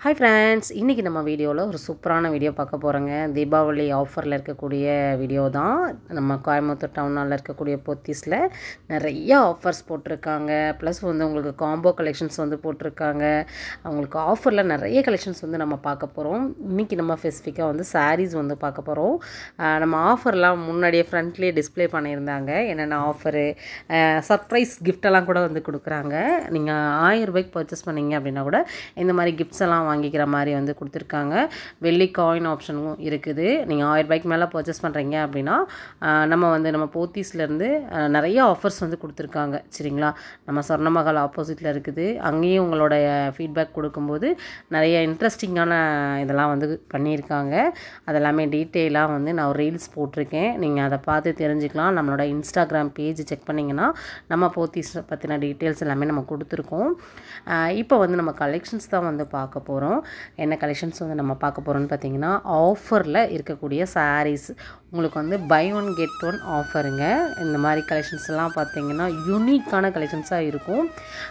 Hi friends, இன்றைக்கி நம்ம வீடியோவில் ஒரு சூப்பரான வீடியோ பார்க்க போகிறோங்க. தீபாவளி ஆஃபரில் இருக்கக்கூடிய வீடியோ தான். நம்ம கோயம்புத்தூர் டவுனால் இருக்கக்கூடிய போத்தீஸில் நிறைய ஆஃபர்ஸ் போட்டிருக்காங்க. ப்ளஸ் வந்து உங்களுக்கு காம்போ கலெக்ஷன்ஸ் வந்து போட்டிருக்காங்க. அவங்களுக்கு ஆஃபரில் நிறைய கலெக்ஷன்ஸ் வந்து நம்ம பார்க்க போகிறோம். இன்றைக்கி நம்ம ஸ்பெசிஃபிக்காக வந்து சாரீஸ் வந்து பார்க்க போகிறோம். நம்ம ஆஃபர்லாம் முன்னாடியே ஃப்ரண்ட்லேயே டிஸ்பிளே பண்ணியிருந்தாங்க. என்னென்ன ஆஃபரு, சர்ப்ரைஸ் கிஃப்டெல்லாம் கூட வந்து கொடுக்குறாங்க. நீங்கள் 1000 ரூபாய்க்கு பர்ச்சேஸ் பண்ணிங்க அப்படின்னா கூட இந்த மாதிரி கிஃப்ட்ஸ் எல்லாம் வாங்கிக்கிற மாதிரி வந்து கொடுத்துருக்காங்க. வெள்ளி காயின் ஆப்ஷனும் இருக்குது. நீங்கள் 1000 ரூபாய்க்கு மேலே பர்ச்சேஸ் பண்ணுறீங்க அப்படின்னா நம்ம போத்தீஸ்லேருந்து நிறைய ஆஃபர்ஸ் வந்து கொடுத்துருக்காங்க. சரிங்களா, நம்ம சொர்ணமஹால் ஆப்போசிட்டில் இருக்குது. அங்கேயும் உங்களுடைய ஃபீட்பேக் கொடுக்கும்போது நிறைய இன்ட்ரெஸ்டிங்கான இதெல்லாம் வந்து பண்ணியிருக்காங்க. அதெல்லாமே டீட்டெயிலாக வந்து நான் ஒரு ரீல்ஸ் போட்டிருக்கேன். நீங்கள் அதை பார்த்து தெரிஞ்சுக்கலாம். நம்மளோட இன்ஸ்டாகிராம் பேஜ் செக் பண்ணிங்கன்னா நம்ம போத்தீஸ் பற்றின டீட்டெயில்ஸ் எல்லாமே நம்ம கொடுத்துருக்கோம். இப்போ வந்து நம்ம கலெக்ஷன்ஸ் தான் வந்து பார்க்க போகிறோம். என்ன கலெக்ஷன்ஸ் வந்து நம்ம பார்க்க போகிறோம்னு பார்த்தீங்கன்னா, ஆஃபரில் இருக்கக்கூடிய சாரீஸ். உங்களுக்கு வந்து பை ஒன் கெட் ஒன் ஆஃபருங்க. இந்த மாதிரி கலெக்ஷன்ஸ் எல்லாம் பார்த்தீங்கன்னா யூனிக்கான கலெக்ஷன்ஸாக இருக்கும்.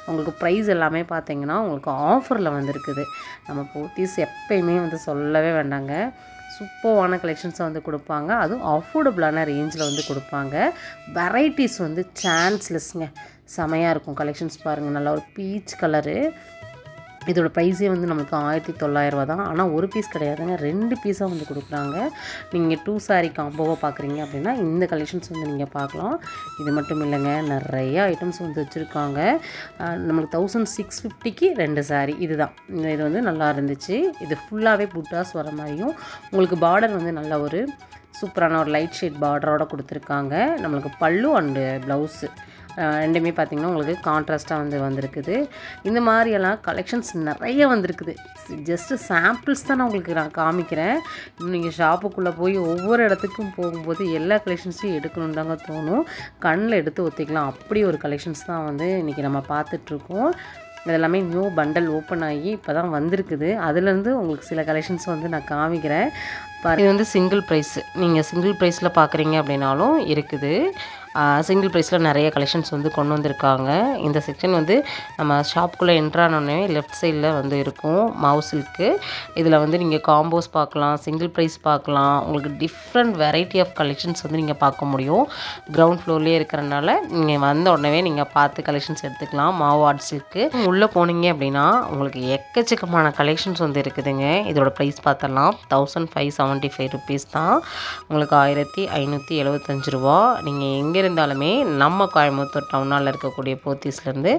உங்களுக்கு ப்ரைஸ் எல்லாமே பார்த்தீங்கன்னா உங்களுக்கு ஆஃபரில் வந்துருக்குது. நம்ம போத்தீஸ் எப்பயுமே வந்து சொல்லவே வேண்டாங்க. சூப்பரான கலெக்ஷன்ஸை வந்து கொடுப்பாங்க. அதுவும் அஃபோர்டபுளான ரேஞ்சில் வந்து கொடுப்பாங்க. வெரைட்டிஸ் வந்து சான்ஸ்லெஸ்ங்க, செமையாக இருக்கும். கலெக்ஷன்ஸ் பாருங்கள், நல்லா ஒரு பீச் கலரு. இதோட ப்ரைஸே வந்து நம்மளுக்கு 1900 தான். ஆனால் ஒரு பீஸ் கிடையாதுங்க, 2 பீஸாக வந்து கொடுக்குறாங்க. நீங்கள் 2 சாரீ காம்போவாக பார்க்குறீங்க அப்படின்னா இந்த கலெக்ஷன்ஸ் வந்து நீங்கள் பார்க்கலாம். இது மட்டும் இல்லைங்க, நிறைய ஐட்டம்ஸ் வந்து வச்சுருக்காங்க. நம்மளுக்கு 1650க்கு 2 சாரீ. இதுதான் இது வந்து நல்லா இருந்துச்சு. இது ஃபுல்லாகவே புட்டாஸ் வர மாதிரியும் உங்களுக்கு பார்டர் வந்து நல்ல ஒரு சூப்பரான ஒரு லைட் ஷேட் பார்டரோடு கொடுத்துருக்காங்க. நம்மளுக்கு பல்லு அண்டு ப்ளவுஸு ரெண்டுமே பார்த்திங்கன்னா உங்களுக்கு கான்ட்ராஸ்ட்டாக வந்து வந்திருக்குது. இந்த மாதிரியெல்லாம் கலெக்ஷன்ஸ் நிறைய வந்திருக்குது. ஜஸ்ட்டு சாம்பிள்ஸ் தான் நான் உங்களுக்கு காமிக்கிறேன். இன்னும் நீங்கள் ஷாப்புக்குள்ளே போய் ஒவ்வொரு இடத்துக்கும் போகும்போது எல்லா கலெக்ஷன்ஸையும் எடுக்கணுன்னு தாங்க தோணும். கண்ணில் எடுத்து ஒத்திக்கலாம், அப்படி ஒரு கலெக்ஷன்ஸ் தான் வந்து இன்றைக்கி நம்ம பார்த்துட்ருக்கோம். இதெல்லாமே நியூ பண்டல் ஓப்பன் ஆகி இப்போ தான் வந்திருக்குது. அதுலேருந்து உங்களுக்கு சில கலெக்ஷன்ஸ் வந்து நான் காமிக்கிறேன். இது வந்து சிங்கிள் ப்ரைஸு. நீங்கள் சிங்கிள் ப்ரைஸில் பார்க்குறீங்க அப்படின்னாலும் இருக்குது. சிங்கிள் ப்ரைஸில் நிறைய கலெக்ஷன்ஸ் வந்து கொண்டு வந்திருக்காங்க. இந்த செக்ஷன் வந்து நம்ம ஷாப்புக்குள்ளே என்ட்ரானோடனே லெஃப்ட் சைடில் வந்து இருக்கும் மாவு சில்க்கு. இதில் வந்து நீங்கள் காம்போஸ் பார்க்கலாம், சிங்கிள் ப்ரைஸ் பார்க்கலாம். உங்களுக்கு டிஃப்ரெண்ட் வெரைட்டி ஆஃப் கலெக்ஷன்ஸ் வந்து நீங்கள் பார்க்க முடியும். கிரவுண்ட் ஃப்ளோர்லேயே இருக்கிறனால நீங்கள் வந்த உடனே நீங்கள் பார்த்து கலெக்ஷன்ஸ் எடுத்துக்கலாம். மாவு ஆர்ட் சில்க்கு உள்ளே போனீங்க அப்படின்னா உங்களுக்கு எக்கச்சக்கமான கலெக்ஷன்ஸ் வந்து இருக்குதுங்க. இதோட ப்ரைஸ் பார்த்தலாம் 1575 ருபீஸ் தான். உங்களுக்கு 1575 ரூபா. நீங்கள் எங்கே இருந்தாலுமே நம்ம கோயம்புத்தூர் டவுனால் இருக்கக்கூடிய போத்தீஸ்லேருந்து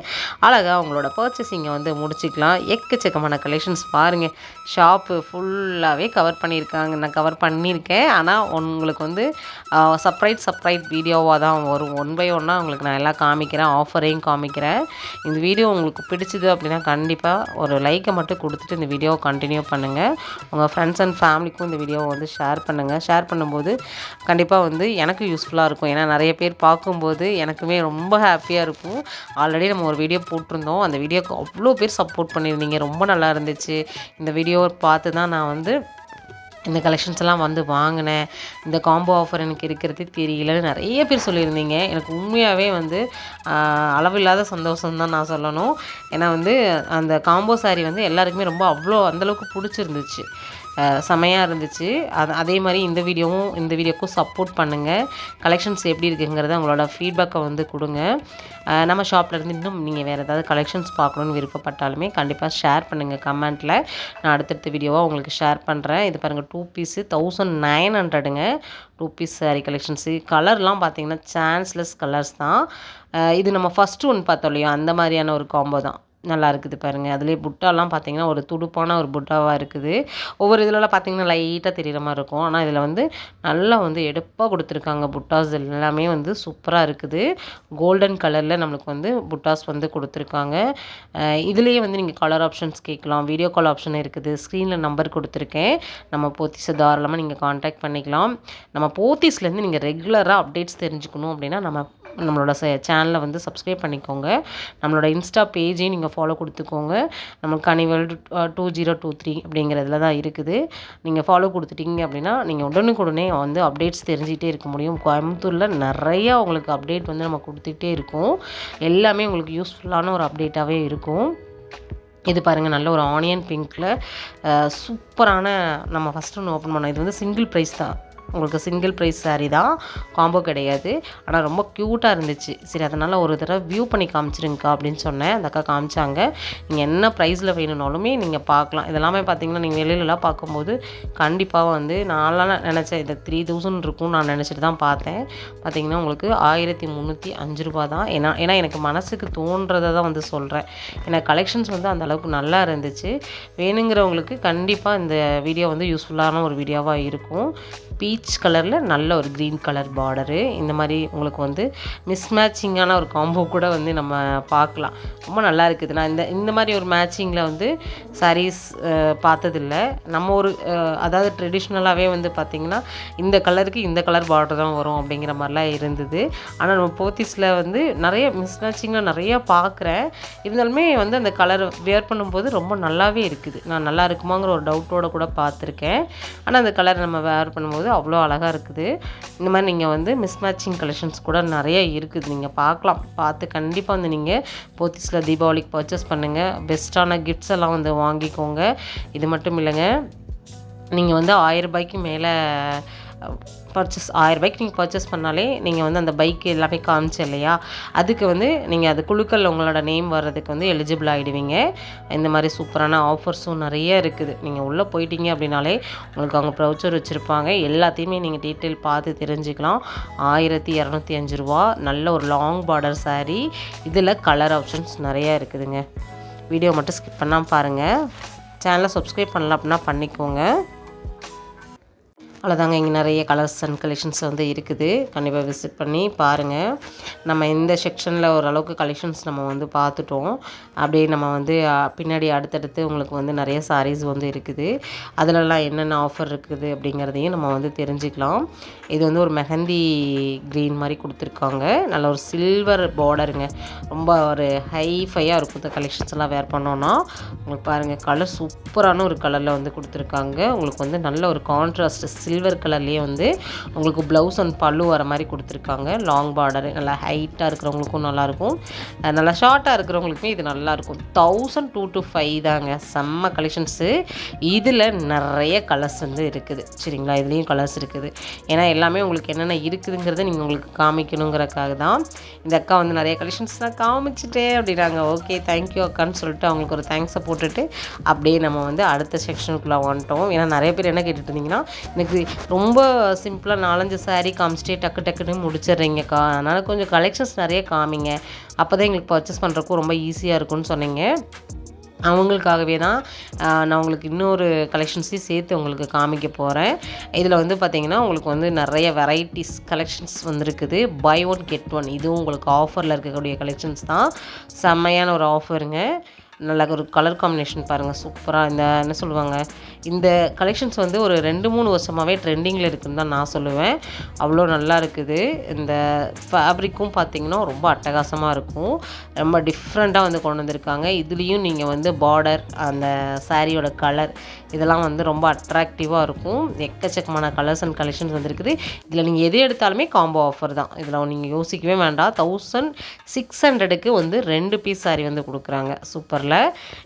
அழகாக உங்களோட பர்ச்சேசிங்கை வந்து முடிச்சிக்கலாம். எக்கச்சக்கமான கலெக்ஷன்ஸ் பாருங்கள். ஷாப்பு ஃபுல்லாகவே கவர் பண்ணியிருக்காங்க. நான் கவர் பண்ணியிருக்கேன். ஆனால் உங்களுக்கு வந்து செப்பரேட் வீடியோவாக தான் வரும். 1 by 1 உங்களுக்கு நான் எல்லாம் காமிக்கிறேன், ஆஃபரையும் காமிக்கிறேன். இந்த வீடியோ உங்களுக்கு பிடிச்சிது அப்படின்னா கண்டிப்பாக ஒரு லைக்கை மட்டும் கொடுத்துட்டு இந்த வீடியோவை கண்டினியூ பண்ணுங்கள். உங்கள் ஃப்ரெண்ட்ஸ் அண்ட் ஃபேமிலிக்கும் இந்த வீடியோவை வந்து ஷேர் பண்ணுங்கள். ஷேர் பண்ணும்போது கண்டிப்பாக வந்து எனக்கு யூஸ்ஃபுல்லாக இருக்கும். ஏன்னா நிறைய பேர் பார்க்கும்போது எனக்குமே ரொம்ப ஹாப்பியாக இருக்கும். ஆல்ரெடி நம்ம ஒரு வீடியோ போட்டிருந்தோம். அந்த வீடியோக்கு அவ்வளோ பேர் சப்போர்ட் பண்ணியிருந்தீங்க. ரொம்ப நல்லா இருந்துச்சு. இந்த வீடியோவை பார்த்து தான் நான் வந்து இந்த கலெக்ஷன்ஸ் எல்லாம் வந்து வாங்கினேன். இந்த காம்போ ஆஃபர் எனக்கு இருக்கிறதே தெரியலன்னு நிறைய பேர் சொல்லியிருந்தீங்க. எனக்கு உண்மையாகவே வந்து அளவில்லாத சந்தோஷம் தான் நான் சொல்லணும். ஏன்னா வந்து அந்த காம்போ சாரீ வந்து எல்லாருக்குமே ரொம்ப அந்தளவுக்கு பிடிச்சிருந்துச்சு, செமையாக இருந்துச்சு. அதே மாதிரி இந்த வீடியோக்கும் சப்போர்ட் பண்ணுங்கள். கலெக்ஷன்ஸ் எப்படி இருக்குங்கிறத உங்களோட ஃபீட்பேக்கை வந்து கொடுங்க. நம்ம ஷாப்லேருந்து இன்னும் நீங்கள் வேறு ஏதாவது கலெக்ஷன்ஸ் பார்க்கணுன்னு விருப்பப்பட்டாலுமே கண்டிப்பாக ஷேர் பண்ணுங்கள் கமெண்ட்டில். நான் அடுத்தடுத்த வீடியோவாக உங்களுக்கு ஷேர் பண்ணுறேன். இது பாருங்கள், 2 பீஸு 1900ங்க. 2 பீஸ் சாரீ கலெக்ஷன்ஸு. கலர்லாம் பார்த்தீங்கன்னா சான்ஸ்லெஸ் கலர்ஸ் தான். இது நம்ம ஃபஸ்ட்டு ஒன்று பார்த்தோம் இல்லையா, அந்த மாதிரியான ஒரு காம்போ தான். நல்லா இருக்குது பாருங்கள். அதுலேயே புட்டாலாம் பார்த்தீங்கன்னா ஒரு துடுப்பான ஒரு புட்டாவாக இருக்குது. ஒவ்வொரு இதிலலாம் பார்த்தீங்கன்னா லைட்டாக தெரிகிற மாதிரி இருக்கும். ஆனால் இதில் வந்து நல்லா வந்து எடுப்பாக கொடுத்துருக்காங்க. புட்டாஸ் எல்லாமே வந்து சூப்பராக இருக்குது. கோல்டன் கலரில் நம்மளுக்கு வந்து புட்டாஸ் வந்து கொடுத்துருக்காங்க. இதுலேயே வந்து நீங்கள் கலர் ஆப்ஷன்ஸ் கேட்கலாம். வீடியோ கால் ஆப்ஷன் இருக்குது. ஸ்க்ரீனில் நம்பர் கொடுத்துருக்கேன். நம்ம போத்தீஸை தாராளமாக நீங்கள் கான்டாக்ட் பண்ணிக்கலாம். நம்ம போத்தீஸ்லேருந்து நீங்கள் ரெகுலராக அப்டேட்ஸ் தெரிஞ்சுக்கணும் அப்படின்னா நம்மளோட சேனலை வந்து சப்ஸ்கிரைப் பண்ணிக்கோங்க. நம்மளோட இன்ஸ்டா பேஜையும் நீங்கள் ஃபாலோ கொடுத்துக்கோங்க. நம்மளுக்கு கனிவல் 2023 அப்படிங்கிறதுல தான் இருக்குது. நீங்கள் ஃபாலோ கொடுத்துட்டீங்க அப்படின்னா நீங்கள் உடனுக்குடனே வந்து அப்டேட்ஸ் தெரிஞ்சிகிட்டே இருக்க முடியும். கோயம்புத்தூரில் நிறையா உங்களுக்கு அப்டேட் வந்து நம்ம கொடுத்துக்கிட்டே இருக்கோம். எல்லாமே உங்களுக்கு யூஸ்ஃபுல்லான ஒரு அப்டேட்டாகவே இருக்கும். இது பாருங்கள், நல்ல ஒரு ஆனியன் பிங்க்கில் சூப்பரான, நம்ம ஃபஸ்ட்டு ஒன்று ஓப்பன் பண்ணோம். இது வந்து சிங்கிள் ப்ரைஸ் தான், உங்களுக்கு சிங்கிள் ப்ரைஸ் சாரீ தான், காம்போ கிடையாது. ஆனால் ரொம்ப க்யூட்டாக இருந்துச்சு. சரி, அதனால் ஒரு தடவை வியூ பண்ணி காமிச்சிருங்கக்கா அப்படின்னு சொன்னேன். அந்த அக்கா காமிச்சாங்க. நீங்கள் என்ன ப்ரைஸில் வேணும்னாலுமே நீங்கள் பார்க்கலாம். இதெல்லாமே பார்த்தீங்கன்னா நீங்கள் வெளியிலலாம் பார்க்கும்போது கண்டிப்பாக வந்து நான்லாம் நினச்சேன் இதை 3000 இருக்கும்னு நான் நினச்சிட்டு தான் பார்த்தேன். பார்த்தீங்கன்னா உங்களுக்கு 1305 ரூபா தான். ஏன்னா எனக்கு மனசுக்கு தோன்றதை தான் வந்து சொல்கிறேன். எனக்கு கலெக்ஷன்ஸ் வந்து அந்த அளவுக்கு நல்லா இருந்துச்சு. வேணுங்கிறவங்களுக்கு கண்டிப்பாக இந்த வீடியோ வந்து யூஸ்ஃபுல்லான ஒரு வீடியோவாக இருக்கும். பீச் கலரில் நல்ல ஒரு க்ரீன் கலர் பார்டரு. இந்த மாதிரி உங்களுக்கு வந்து மிஸ்மேட்சிங்கான ஒரு காம்போ கூட வந்து நம்ம பார்க்கலாம். ரொம்ப நல்லா இருக்குது. நான் இந்த மாதிரி ஒரு மேட்சிங்கில் வந்து சாரீஸ் பார்த்ததில்ல. நம்ம ஒரு அதாவது ட்ரெடிஷ்னலாகவே வந்து பார்த்திங்கன்னா இந்த கலருக்கு இந்த கலர் பார்டர் தான் வரும் அப்படிங்கிற மாதிரிலாம் இருந்தது. ஆனால் நம்ம போத்தீஸில் வந்து நிறைய மிஸ்மேட்சிங்கில் நிறையா பார்க்குறேன். இருந்தாலுமே வந்து அந்த கலர் வேர் பண்ணும்போது ரொம்ப நல்லாவே இருக்குது. நான் நல்லா இருக்குமாங்கிற ஒரு டவுட்டோடு கூட பார்த்துருக்கேன். ஆனால் அந்த கலர் நம்ம வேர் பண்ணும்போது அவ்வளோ அழகாக இருக்குது. இந்த மாதிரி நீங்கள் வந்து மிஸ்மேட்சிங் கலெக்ஷன்ஸ் கூட நிறைய இருக்குது, நீங்கள் பார்க்கலாம். பார்த்து கண்டிப்பாக வந்து நீங்கள் போத்தீஸில் தீபாவளிக்கு பர்ச்சேஸ் பண்ணுங்கள். பெஸ்ட்டான கிஃப்ட்ஸ் எல்லாம் வந்து வாங்கிக்கோங்க. இது மட்டும் இல்லைங்க, நீங்கள் வந்து 1000 ரூபாய்க்கு மேலே 1000 ரூபாய்க்கு நீங்கள் பர்ச்சேஸ் பண்ணாலே நீங்கள் வந்து அந்த பைக்கு எல்லாமே காமிச்சு இல்லையா, அதுக்கு வந்து நீங்கள் அது குழுக்கள் உங்களோட நேம் வர்றதுக்கு வந்து எலிஜிபிள் ஆகிடுவீங்க. இந்த மாதிரி சூப்பரான ஆஃபர்ஸும் நிறைய இருக்குது. நீங்கள் உள்ளே போயிட்டீங்க அப்படின்னாலே உங்களுக்கு அவங்க ப்ரௌச்சர் வச்சுருப்பாங்க. எல்லாத்தையுமே நீங்கள் டீட்டெயில் பார்த்து தெரிஞ்சுக்கலாம். 1205 ரூபா. நல்ல ஒரு லாங் பார்டர் சாரீ. இதில் கலர் ஆப்ஷன்ஸ் நிறையா இருக்குதுங்க. வீடியோ மட்டும் ஸ்கிப் பண்ணாமல் பாருங்கள். சேனலை சப்ஸ்கிரைப் பண்ணலாம் அப்படின்னா பண்ணிக்கோங்க. அவ்வளோதாங்க, இங்கே நிறைய கலர்ஸ் அண்ட் கலெக்ஷன்ஸ் வந்து இருக்குது. கண்டிப்பாக விசிட் பண்ணி பாருங்கள். நம்ம இந்த செக்ஷனில் ஓரளவுக்கு கலெக்ஷன்ஸ் நம்ம வந்து பார்த்துட்டோம். அப்படியே நம்ம வந்து பின்னாடி அடுத்தடுத்து உங்களுக்கு வந்து நிறைய சாரீஸ் வந்து இருக்குது. அதிலலாம் என்னென்ன ஆஃபர் இருக்குது அப்படிங்கிறதையும் நம்ம வந்து தெரிஞ்சுக்கலாம். இது வந்து ஒரு மெஹந்தி க்ரீன் மாதிரி கொடுத்துருக்காங்க. நல்ல ஒரு சில்வர் பார்டருங்க. ரொம்ப ஒரு ஹைஃபையாக இருக்கும் இந்த கலெக்ஷன்ஸ் எல்லாம் வேர் பண்ணோன்னா. உங்களுக்கு பாருங்கள், கலர் சூப்பரான ஒரு கலரில் வந்து கொடுத்துருக்காங்க. உங்களுக்கு வந்து நல்ல ஒரு கான்ட்ராஸ்ட் சில்வர் கலர்லேயே வந்து உங்களுக்கு ப்ளவுஸ் அண்ட் பல்லு வர மாதிரி கொடுத்துருக்காங்க. லாங் பார்டரு, நல்லா ஹைட்டாக இருக்கிறவங்களுக்கும் நல்லாயிருக்கும், நல்லா ஷார்ட்டாக இருக்கிறவங்களுக்குமே இது நல்லாயிருக்கும். 1002 to 5 தாங்க. செம்ம கலெக்ஷன்ஸு. இதில் நிறைய கலர்ஸ் வந்து இருக்குது. சரிங்களா, இதுலேயும் கலர்ஸ் இருக்குது. ஏன்னா எல்லாமே உங்களுக்கு என்னென்ன இருக்குதுங்கிறத நீங்கள் உங்களுக்கு காமிக்கணுங்கிறக்காக தான். இந்த அக்கா வந்து நிறைய கலெக்ஷன்ஸ் நான் காமிச்சிட்டேன் அப்படின்னாங்க. ஓகே, தேங்க்யூ அக்கான்னு சொல்லிட்டு அவங்களுக்கு ஒரு தேங்க்ஸை போட்டுட்டு அப்படியே நம்ம வந்து அடுத்த செக்ஷனுக்குள்ளே வந்துட்டோம். ஏன்னா நிறைய பேர் என்ன கேட்டுட்டு இருந்தீங்கன்னா, எனக்கு ரொம்ப சிம்பிளாக 4-5 சாரீ காமிச்சிட்டே டக்குன்னு முடிச்சிடுறீங்கக்கா, அதனால் கொஞ்சம் கலெக்ஷன்ஸ் நிறைய காமிங்க, அப்போ தான் எங்களுக்கு பர்ச்சேஸ் பண்ணுறக்கும் ரொம்ப ஈஸியாக இருக்கும்னு சொன்னீங்க. அவங்களுக்காகவே தான் நான் உங்களுக்கு இன்னொரு கலெக்ஷன்ஸையும் சேர்த்து உங்களுக்கு காமிக்க போகிறேன். இதில் வந்து பார்த்திங்கன்னா உங்களுக்கு வந்து நிறைய வெரைட்டிஸ் கலெக்ஷன்ஸ் வந்துருக்குது. Buy one get one. இதுவும் உங்களுக்கு ஆஃபரில் இருக்கக்கூடிய கலெக்ஷன்ஸ் தான். செம்மையான ஒரு ஆஃபருங்க. நல்ல ஒரு கலர் காம்பினேஷன் பாருங்கள், சூப்பராக. இந்த என்ன சொல்லுவாங்க, இந்த கலெக்ஷன்ஸ் வந்து ஒரு 2-3 வருஷமாகவே ட்ரெண்டிங்கில் இருக்குதுன்னு தான் நான் சொல்லுவேன். அவ்வளோ நல்லா இருக்குது. இந்த ஃபேப்ரிக்கும் பார்த்திங்கன்னா ரொம்ப அட்டகாசமாக இருக்கும். ரொம்ப டிஃப்ரெண்ட்டாக வந்து கொண்டு வந்திருக்காங்க. இதுலேயும் நீங்கள் வந்து பார்டர், அந்த சாரியோட கலர், இதெல்லாம் வந்து ரொம்ப அட்ராக்டிவாக இருக்கும். எக்கச்சக்கமான கலர்ஸ் அண்ட் கலெக்ஷன்ஸ் வந்துருக்குது. இதில் நீங்கள் எது எடுத்தாலுமே காம்போ ஆஃபர் தான். இதில் நீங்கள் யோசிக்கவே வேண்டாம். 1600க்கு வந்து 2 பீஸ் சாரி வந்து கொடுக்குறாங்க. சூப்பரில்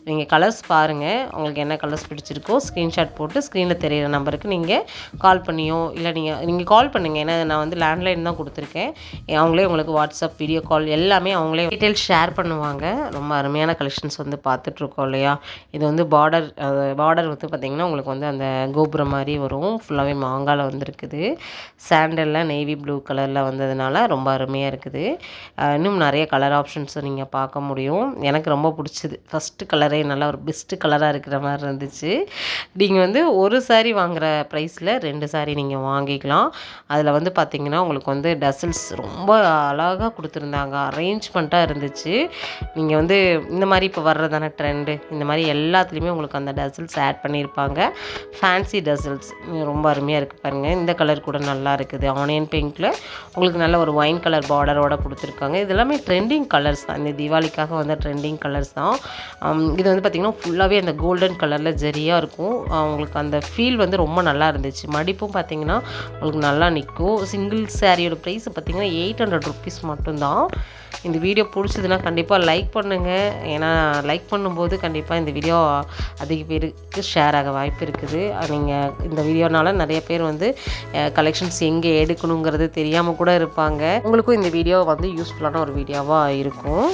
நீங்கள் கலர்ஸ் பாருங்கள். உங்களுக்கு என்ன கலர்ஸ் பிடிச்சிருக்கோ ஸ்க்ரீன்ஷாட் போட்டு ஸ்க்ரீனில் தெரியிற நம்பருக்கு நீங்கள் கால் பண்ணியோ, இல்லை நீங்கள் கால் பண்ணுங்கள். ஏன்னா நான் வந்து லேண்ட்லைன் தான் கொடுத்துருக்கேன். அவங்களே உங்களுக்கு வாட்ஸ்அப், வீடியோ கால் எல்லாமே அவங்களே டீட்டெயில்ஸ் ஷேர் பண்ணுவாங்க. ரொம்ப அருமையான கலெக்ஷன்ஸ் வந்து பார்த்துட்ருக்கோம் இல்லையா. இது வந்து பார்டர் வந்து பார்த்திங்கன்னா உங்களுக்கு வந்து அந்த கோபுரம் மாதிரி வரும். ஃபுல்லாகவே மாங்காயில் வந்துருக்குது. சாண்டலில் நேவி ப்ளூ கலரில் வந்ததுனால ரொம்ப அருமையாக இருக்குது. இன்னும் நிறைய கலர் ஆப்ஷன்ஸை நீங்கள் பார்க்க முடியும். எனக்கு ரொம்ப பிடிச்சிது. ஃபஸ்ட்டு கலரே நல்லா ஒரு பெஸ்ட்டு கலராக இருக்கிற மாதிரி இருந்துச்சு. நீங்கள் வந்து ஒரு சாரீ வாங்குகிற ப்ரைஸில் 2 சாரீ நீங்கள் வாங்கிக்கலாம். அதில் வந்து பார்த்திங்கன்னா உங்களுக்கு வந்து டசல்ஸ் ரொம்ப அழகாக கொடுத்துருந்தாங்க. அரேஞ்ச்மெண்ட்டாக இருந்துச்சு. நீங்கள் வந்து இந்த மாதிரி இப்போ வர்றதான ட்ரெண்டு, இந்த மாதிரி எல்லாத்துலேயுமே உங்களுக்கு அந்த டசல்ஸ் ஆட் பண்ணியிருப்பாங்க. ஃபேன்சி டசல்ஸ் ரொம்ப அருமையாக இருக்குது பாருங்கள். இந்த கலர் கூட நல்லா இருக்குது. ஆனியன் பிங்க்கில் உங்களுக்கு நல்ல ஒரு ஒயின் கலர் பார்டரோடு கொடுத்துருக்காங்க. இது எல்லாமே ட்ரெண்டிங் கலர்ஸ் தான். இந்த தீபாவளிக்காக வந்த ட்ரெண்டிங் கலர்ஸ் தான். இது வந்து பார்த்திங்கன்னா ஃபுல்லாகவே அந்த கோல்டன் கலரில் ஜரியாக இருக்கும். உங்களுக்கு அந்த ஃபீல் வந்து ரொம்ப நல்லா இருந்துச்சு. மடிப்பும் பார்த்திங்கன்னா உங்களுக்கு நல்லா நிற்கும். சிங்கிள் சாரியோட ப்ரைஸ் பார்த்திங்கன்னா 800 rupees மட்டும்தான். இந்த வீடியோ பிடிச்சதுன்னா கண்டிப்பாக லைக் பண்ணுங்கள். ஏன்னா லைக் பண்ணும்போது கண்டிப்பாக இந்த வீடியோ அதிக பேருக்கு ஷேர் ஆக வாய்ப்பு இருக்குது. நீங்கள் இந்த வீடியோனால நிறைய பேர் வந்து கலெக்ஷன்ஸ் எங்கே எடுக்கணுங்கிறது தெரியாமல் கூட இருப்பாங்க. உங்களுக்கும் இந்த வீடியோ வந்து யூஸ்ஃபுல்லான ஒரு வீடியோவாக இருக்கும்.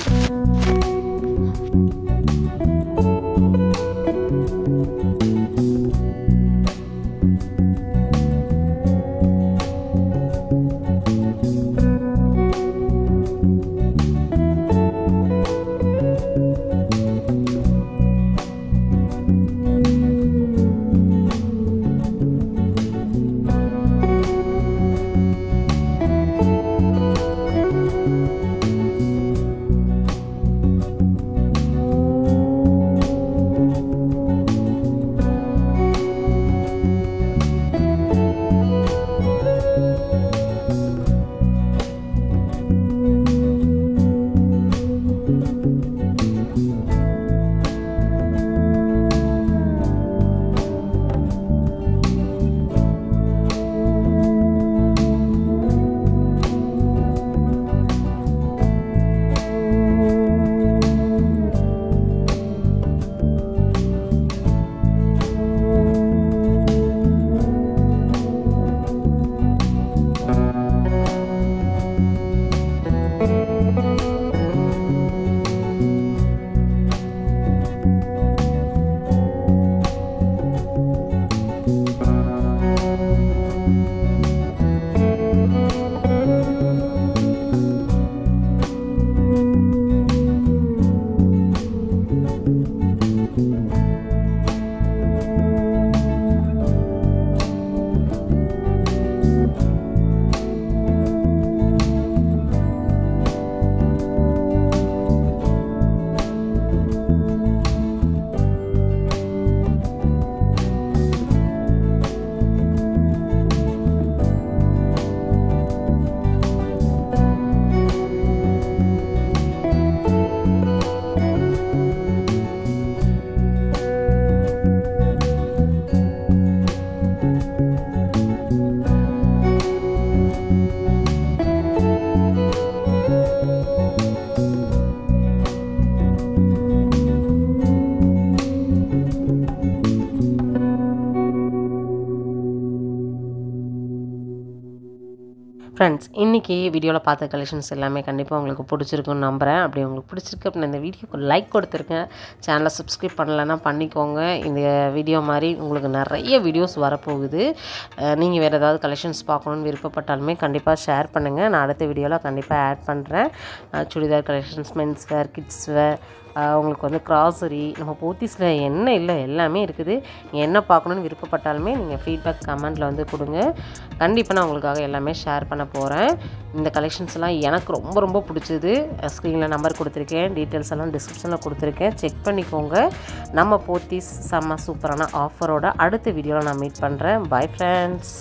ஃப்ரெண்ட்ஸ், இன்றைக்கி வீடியோவில் பார்த்த கலெக்ஷன்ஸ் எல்லாமே கண்டிப்பாக உங்களுக்கு பிடிச்சிருக்குன்னு நம்புகிறேன். அப்படி உங்களுக்கு பிடிச்சிருக்கு அப்படின்னா இந்த வீடியோக்கு லைக் கொடுத்துருக்கேன். சேனலை சப்ஸ்கிரைப் பண்ணலைன்னா பண்ணிக்கோங்க. இந்த வீடியோ மாதிரி உங்களுக்கு நிறைய வீடியோஸ் வரப்போகுது. நீங்கள் வேறு ஏதாவது கலெக்ஷன்ஸ் பார்க்கணுன்னு விருப்பப்பட்டாலுமே கண்டிப்பாக ஷேர் பண்ணுங்கள். நான் அடுத்த வீடியோவில் கண்டிப்பாக ஆட் பண்ணுறேன். Churidar collections, men's wear, kids wear, உங்களுக்கு வந்து க்ராசரி, நம்ம போத்தீஸில் என்ன இல்லை எல்லாமே இருக்குது. என்ன பார்க்கணுன்னு விருப்பப்பட்டாலுமே நீங்கள் ஃபீட்பேக் கமெண்ட்டில் வந்து கொடுங்க. கண்டிப்பாக நான் உங்களுக்காக எல்லாமே ஷேர் பண்ண போகிறேன். இந்த கலெக்ஷன்ஸ்லாம் எனக்கு ரொம்ப ரொம்ப பிடிச்சது. ஸ்க்ரீனில் நம்பர் கொடுத்துருக்கேன், டீட்டெயில்ஸ் எல்லாம் டிஸ்கிரிப்ஷனில் கொடுத்துருக்கேன், செக் பண்ணிக்கோங்க. நம்ம போத்தீஸ் செம்ம சூப்பரான ஆஃபரோட அடுத்த வீடியோவில் நான் மீட் பண்ணுறேன். Bye friends.